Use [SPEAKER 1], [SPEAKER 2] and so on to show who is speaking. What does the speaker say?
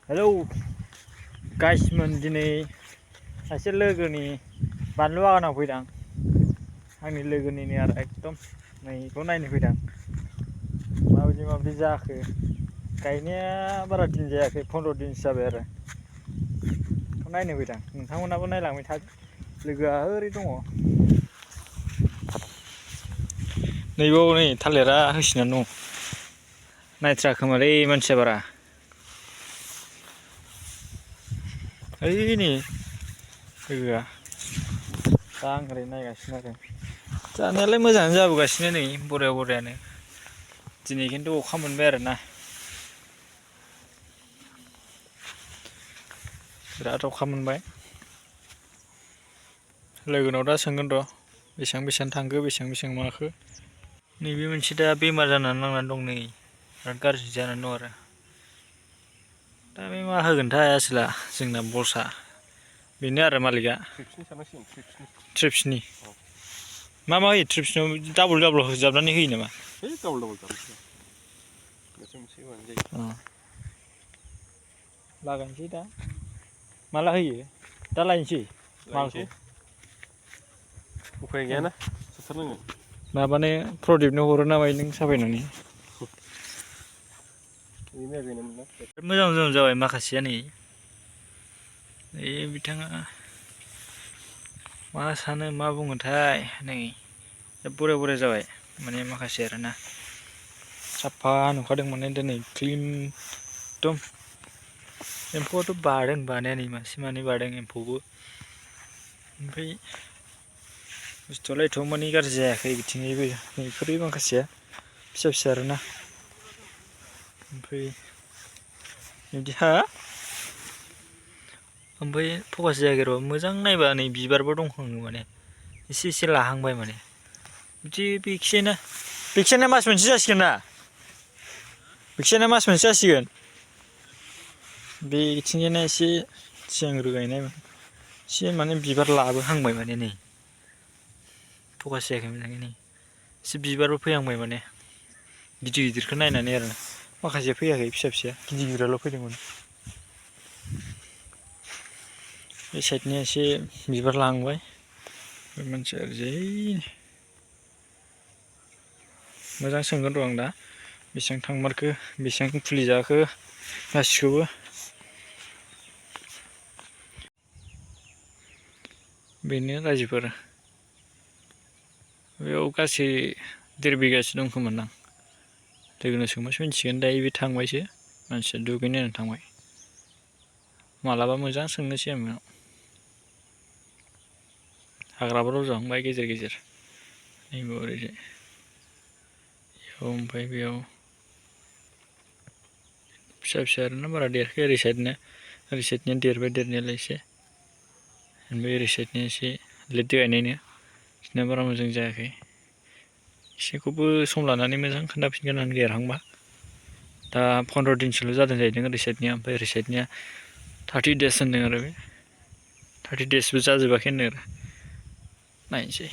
[SPEAKER 1] hello गाइसमोन दिनै सासे लोगोनि बानलु बागानाव फैदां आंनि लोगोनिनो आरो एकदम नैखौ नायनो फैदां माबायदि जाखो गायनाया बारा दिन जायाखै 15 दिनसो जाबाय आरो बेखौ नायनो फैदां नोंथांमोनाबो नायलांबाय था लोगोआ ओरै दङ नैबाव नै थालिरा होसिनानै दं नायथ्राखोमालै मानसिया बारा ओइ नै लोगोआ दा आं ओरै नायगासिनो आरो जानायालाय मोजाङानो जाबोगासिनो नै बरियानो दिनै खिन्थु अखा मोनबाय आरोना बिराद अखा मोनबाय लोगोनाव दा सोंगोन र' बेसेबां थांखो बेसेबां माखो नैबे मोनसे दा बेमार जानानै नांनानै दं नै बिराद गाज्रि जानानै दं आरो दा बे मा होगोनथाय आसोला जोंना बसा बेनो आरो मालिकआ ट्रिप्सनि मा होयो ट्रिप्सनाव डाबल होजाबनानै होयो नामा लागायनोसै दा माला होयो दा लायनोसै मालखौ
[SPEAKER 2] उफाय गैयाना जोबथारनांगोन
[SPEAKER 1] माबानो प्रदिपनो हरो ना मायो नों साफायनानै मोजां जाबाय माखासेया नै बिथाङा मा सानो मा बुङोथाय नै बरिया जाबाय माने माखासे आरोना साफा नुखादों माने दिनै क्लिन एकदम एम्फौआथ' बादों बानाया नै मासे मानै बादों एम्फौबो ओमफ्राय बुस्थुआलाय एथ'मानि गाज्रि जायाखै बिथिंजायबो नैफोरो माखासेया फिसा आरोना ओमफ्राय बिदि ओमफ्राय फकास जायाखै र' मोजां नायबा नै बिबारबो दंहाङो माने एसे लाहांबाय माने बिदि बेखिनियानो मास मोनसे जासिगोन ना बेखिनियानो मास मोनसे जासिगोन बेथिंजायना एसे सिगांग्रो गायनाय एसे माने बिबार लाबोहांबाय माने नै फकास जायाखै मोजाङै नै एसे बिबारबो फैहांबाय माने गिदिरखौ नायनानै आरो माखासे फैयाखै फिसाया गिदिराल' फैदोंमोन बे साइडनिया एसे बिबार लाहांबाय बे मोनसे ओरैजाय मोजां सोंगोन र' आं दा बेसेबां थांमारखो बेसेबां फुलि जाखो गासिखौबो बेनो राजिफोर बेयाव गासै 1.5 बिगासो दं खोमादां लोगोनाव सोंबासो मिथिसिगोन दायो बे थांबायसो मानसिया दुगैनो होननानै थांबाय मालाबा मोजां सोंनोसै आं बेनाव हाग्राबो रज'हांबाय गेजेर नैबे ओरैजाय ओमफ्राय बेयाव फिसा आरोना बारा देराखै ओरै साइडनिया देरबाय देरनायालाय एसे ओमफ्राय ओरै साइडनिया एसे लेट गायनायनो बिदिनो बारा मोजां जायाखै एसेखौबो सम लानानै मोजां खोन्थाफिनगोन आं देरहांबा दा 15 दिनसोल' जादों जाहैदों ओरै साइडनिया ओमफ्राय ओरै साइडनिया 30 देस होनदों आरो बे 30 देसबो जाजोबाखै होनदों आरो नायनोसै